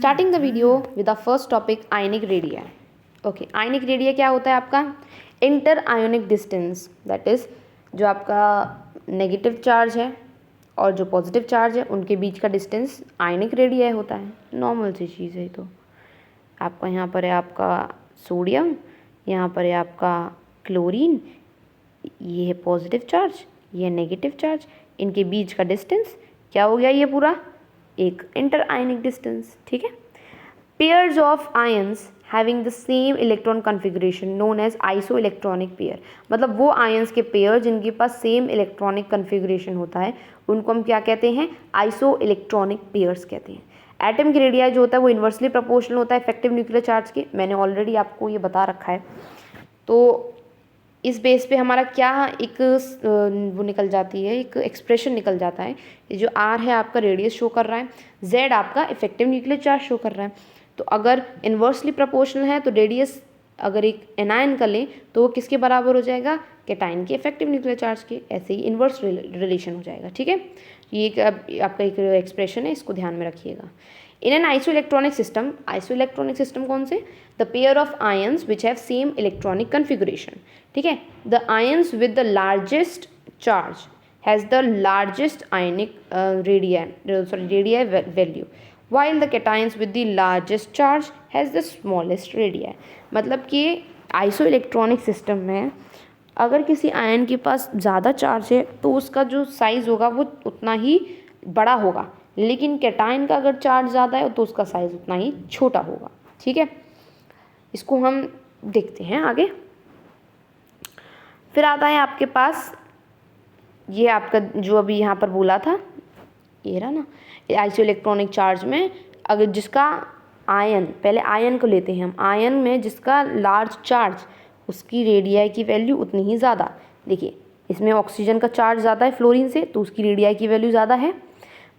Starting the video with the first topic ionic radii. Okay, ionic radii क्या होता है आपका? Inter ionic distance, that is जो आपका नेगेटिव चार्ज है और जो पॉजिटिव चार्ज है उनके बीच का डिस्टेंस आयनिक रेडिया होता है। नॉर्मल सी चीज़ है। तो आपका यहाँ पर है आपका सोडियम, यहाँ पर है आपका क्लोरीन, ये है पॉजिटिव चार्ज, ये है नेगेटिव चार्ज, इनके बीच का डिस्टेंस क्या हो गया? ये पूरा एक इंटर आयनिक डिस्टेंस। ठीक है। Pairs of ions having the same electron configuration known as isoelectronic pair, मतलब वो आयंस के पेयर जिनके पास सेम इलेक्ट्रॉनिक कन्फिगरेशन होता है उनको हम क्या कहते हैं? आइसो इलेक्ट्रॉनिक पेयर्स कहते हैं। एटम की रेडिया जो होता है वो इन्वर्सली प्रोपोर्शनल होता है इफेक्टिव न्यूक्लियर चार्ज के, मैंने ऑलरेडी आपको ये बता रखा है। तो इस बेस पे हमारा क्या एक वो निकल जाती है, एक एक्सप्रेशन निकल जाता है। ये जो आर है आपका रेडियस शो कर रहा है, जेड आपका इफेक्टिव न्यूक्लियर चार्ज शो कर रहा है। तो अगर इन्वर्सली प्रोपोर्शनल है तो रेडियस अगर एक एनायन का लें तो वो किसके बराबर हो जाएगा? कैटायन के इफेक्टिव न्यूक्लियर चार्ज के। ऐसे ही इन्वर्स रिलेशन हो जाएगा। ठीक है, ये एक आपका एक एक्सप्रेशन है, इसको ध्यान में रखिएगा। इन एन आइसोइलेक्ट्रॉनिक सिस्टम कौन से? The pair of ions which have same electronic configuration. ठीक है, the ions with the largest charge has the largest ionic radii value while the cations with the largest charge has the smallest radii। मतलब कि iso electronic system में अगर किसी ion के पास ज़्यादा charge है तो उसका जो साइज़ होगा वो उतना ही बड़ा होगा, लेकिन कैटायन का अगर चार्ज ज़्यादा है तो उसका साइज़ उतना ही छोटा होगा। ठीक है, इसको हम देखते हैं आगे। फिर आता है आपके पास ये आपका जो अभी यहाँ पर बोला था, ये रहा ना, आइसो इलेक्ट्रॉनिक चार्ज में अगर जिसका आयन, पहले आयन को लेते हैं हम, आयन में जिसका लार्ज चार्ज उसकी रेडियाई की वैल्यू उतनी ही ज़्यादा। देखिए इसमें ऑक्सीजन का चार्ज ज़्यादा है फ्लोरीन से, तो उसकी रेडियाई की वैल्यू ज़्यादा है।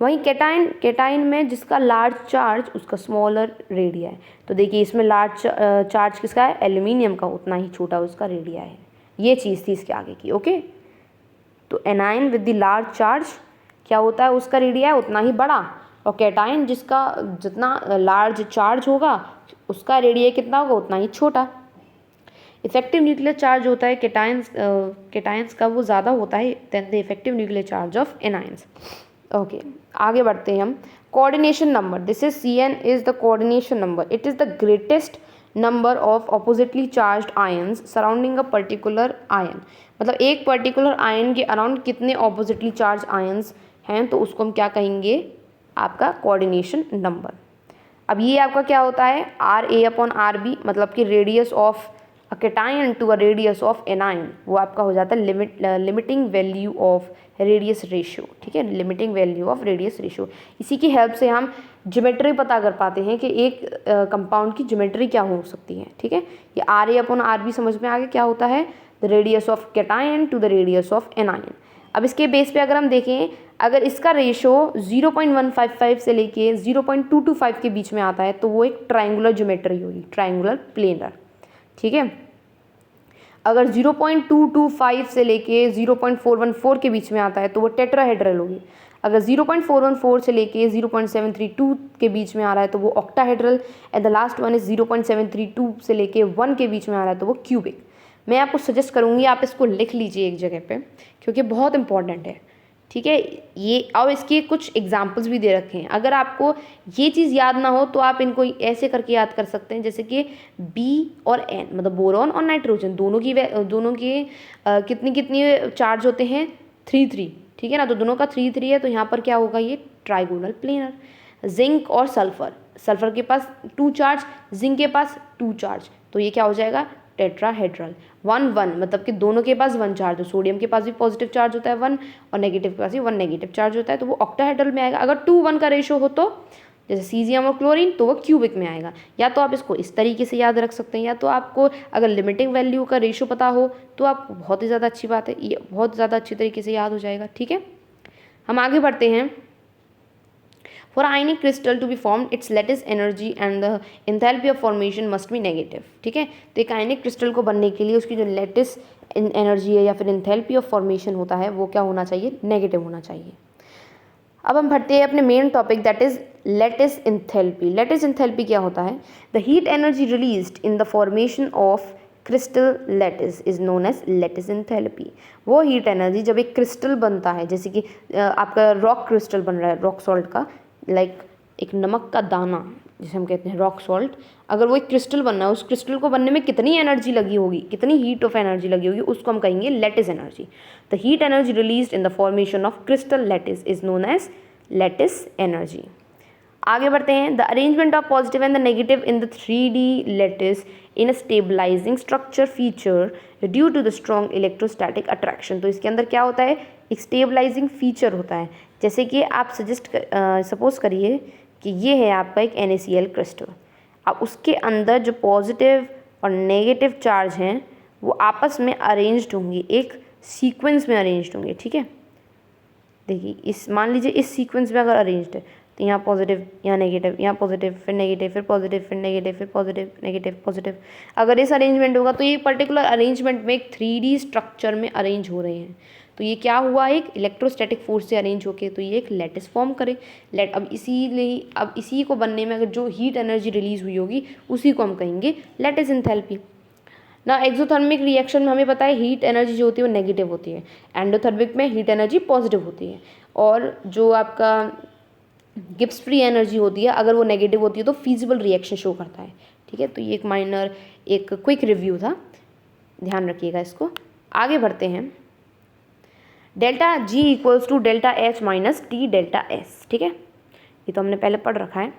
वहीं कैटायन में जिसका लार्ज चार्ज उसका स्मॉलर रेडिया है। तो देखिए इसमें लार्ज चार्ज किसका है? एल्यूमिनियम का, उतना ही छोटा उसका रेडिया है। ये चीज़ थी इसके आगे की। ओके, तो anion with the large charge क्या होता है? उसका रेडिया है उतना ही बड़ा, और कैटायन जिसका जितना लार्ज चार्ज होगा उसका रेडिया कितना होगा? उतना ही छोटा। इफेक्टिव न्यूक्लियर चार्ज होता है कैटायंस का वो ज़्यादा होता है than the effective nuclear charge of anions. Okay, आगे बढ़ते हैं हम। Coordination number, this is Cn is the coordination number. It is the greatest number of oppositely charged ions surrounding a particular ion, मतलब एक पर्टिकुलर आयन के around कितने oppositely charged ions हैं तो उसको हम क्या कहेंगे? आपका कोऑर्डिनेशन नंबर। अब ये आपका क्या होता है? RA/RB, मतलब कि radius of a cation to a radius of anion, वो आपका हो जाता है limiting value of radius ratio. ठीक है, limiting value of radius ratio. इसी की हेल्प से हम ज्योमेट्री पता कर पाते हैं कि एक कंपाउंड की ज्योमेट्री क्या हो सकती है। ठीक है, ये RA/RB समझ में आगे क्या होता है? The radius of cation to the radius of anion. अब इसके बेस पे अगर हम देखें, अगर इसका रेशो 0.155 से लेके 0.225 के बीच में आता है तो वो एक ट्रायंगुलर ज्योमेट्री होगी, ट्रायंगुलर प्लेनर। ठीक है, अगर 0.225 से लेके 0.414 के बीच में आता है तो वो टेट्राहेड्रल होगी। अगर 0.414 से लेके 0.732 के बीच में आ रहा है तो वो octahedral, and the last one is 0.732 से लेके 1 के बीच में आ रहा है तो वो क्यूबिक। मैं आपको सजेस्ट करूँगी आप इसको लिख लीजिए एक जगह पे, क्योंकि बहुत इंपॉर्टेंट है। ठीक है, ये और इसके कुछ एग्जाम्पल्स भी दे रखे हैं। अगर आपको ये चीज़ याद ना हो तो आप इनको ऐसे करके याद कर सकते हैं, जैसे कि B और N, मतलब बोरॉन और नाइट्रोजन दोनों के कितनी कितनी चार्ज होते हैं? 3 ठीक है ना, तो दोनों का 3 है, तो यहाँ पर क्या होगा? ये ट्राइगोनल प्लेनर। जिंक और सल्फर के पास 2 चार्ज, जिंक के पास 2 चार्ज, तो ये क्या हो जाएगा? टेट्राहेड्रल। 1 मतलब कि दोनों के पास 1 चार्ज हो। सोडियम के पास भी पॉजिटिव चार्ज होता है 1, और नेगेटिव के पास भी 1 नेगेटिव चार्ज होता है, तो वो ऑक्टाहेड्रल में आएगा। अगर 2:1 का रेशो हो तो जैसे सीजियम और क्लोरीन तो वो क्यूबिक में आएगा। या तो आप इसको इस तरीके से याद रख सकते हैं, या तो आपको अगर लिमिटिंग वैल्यू का रेशो पता हो तो आप बहुत ही ज़्यादा अच्छी बात है, ये बहुत ज़्यादा अच्छी तरीके से याद हो जाएगा। ठीक है, हम आगे बढ़ते हैं। For ionic crystal to be formed, its lattice energy and the enthalpy of formation must be negative। ठीक है, तो एक आयनिक क्रिस्टल को बनने के लिए उसकी जो लेटिस एनर्जी है या फिर एंथैल्पी ऑफ फॉर्मेशन होता है वो क्या होना चाहिए? नेगेटिव होना चाहिए। अब हम बढ़ते हैं अपने main topic that is lattice enthalpy. Lattice enthalpy क्या होता है? The heat energy released in the formation of crystal lattice is known as lattice enthalpy. वो हीट एनर्जी जब एक क्रिस्टल बनता है, जैसे कि आपका रॉक क्रिस्टल बन रहा है रॉक सॉल्ट का, लाइक एक नमक का दाना जिसे हम कहते हैं रॉक सॉल्ट, अगर वो एक क्रिस्टल बनना है, उस क्रिस्टल को बनने में कितनी एनर्जी लगी होगी, कितनी हीट ऑफ एनर्जी लगी होगी, उसको हम कहेंगे lattice energy. The heat energy released in the formation of crystal lattice is known as lattice energy. आगे बढ़ते हैं। The arrangement of positive and the negative in the 3D lattice in a stabilising structure feature due to the strong electrostatic attraction. तो इसके अंदर क्या होता है? एक स्टेबलाइजिंग फीचर होता है। जैसे कि आप सपोज करिए कि ये है आपका एक NaCl क्रिस्टल, अब उसके अंदर जो पॉजिटिव और नेगेटिव चार्ज हैं वो आपस में अरेंज्ड होंगे, एक सीक्वेंस में अरेंज्ड होंगे, ठीक है। देखिए इस मान लीजिए इस सीक्वेंस में अगर अरेंज्ड है तो यहाँ पॉजिटिव, यहाँ नेगेटिव, यहाँ पॉजिटिव, फिर नेगेटिव, फिर पॉजिटिव, फिर नेगेटिव, फिर पॉजिटिव, नेगेटिव, पॉजिटिव। अगर इस अरेंजमेंट होगा तो ये पर्टिकुलर अरेंजमेंट में एक 3D स्ट्रक्चर में अरेंज हो रहे हैं, तो ये क्या हुआ? एक इलेक्ट्रोस्टैटिक फोर्स से अरेंज होके तो ये एक लैटिस फॉर्म करे। अब इसी को बनने में अगर जो हीट एनर्जी रिलीज हुई होगी उसी को हम कहेंगे लैटिस एंथैल्पी ना। एक्सोथर्मिक रिएक्शन में हमें पता है हीट एनर्जी जो होती है वो नेगेटिव होती है, एंडोथर्मिक में हीट एनर्जी पॉजिटिव होती है, और जो आपका गिब्स फ्री एनर्जी होती है अगर वो नेगेटिव होती है तो फीजिबल रिएक्शन शो करता है, ठीक है। तो ये एक क्विक रिव्यू था, ध्यान रखिएगा इसको। आगे बढ़ते हैं। Delta G equals to delta H minus T delta S, ठीक है, ये तो हमने पहले पढ़ रखा है।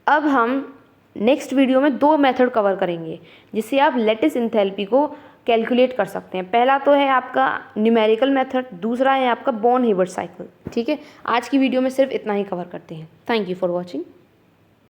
अब हम नेक्स्ट वीडियो में 2 मेथड कवर करेंगे जिससे आप लैटिस एंथैल्पी को कैलकुलेट कर सकते हैं। पहला तो है आपका न्यूमेरिकल मेथड, दूसरा है आपका बॉर्न-हाइवर्ट साइकिल, ठीक है। आज की वीडियो में सिर्फ इतना ही कवर करते हैं। Thank you for watching.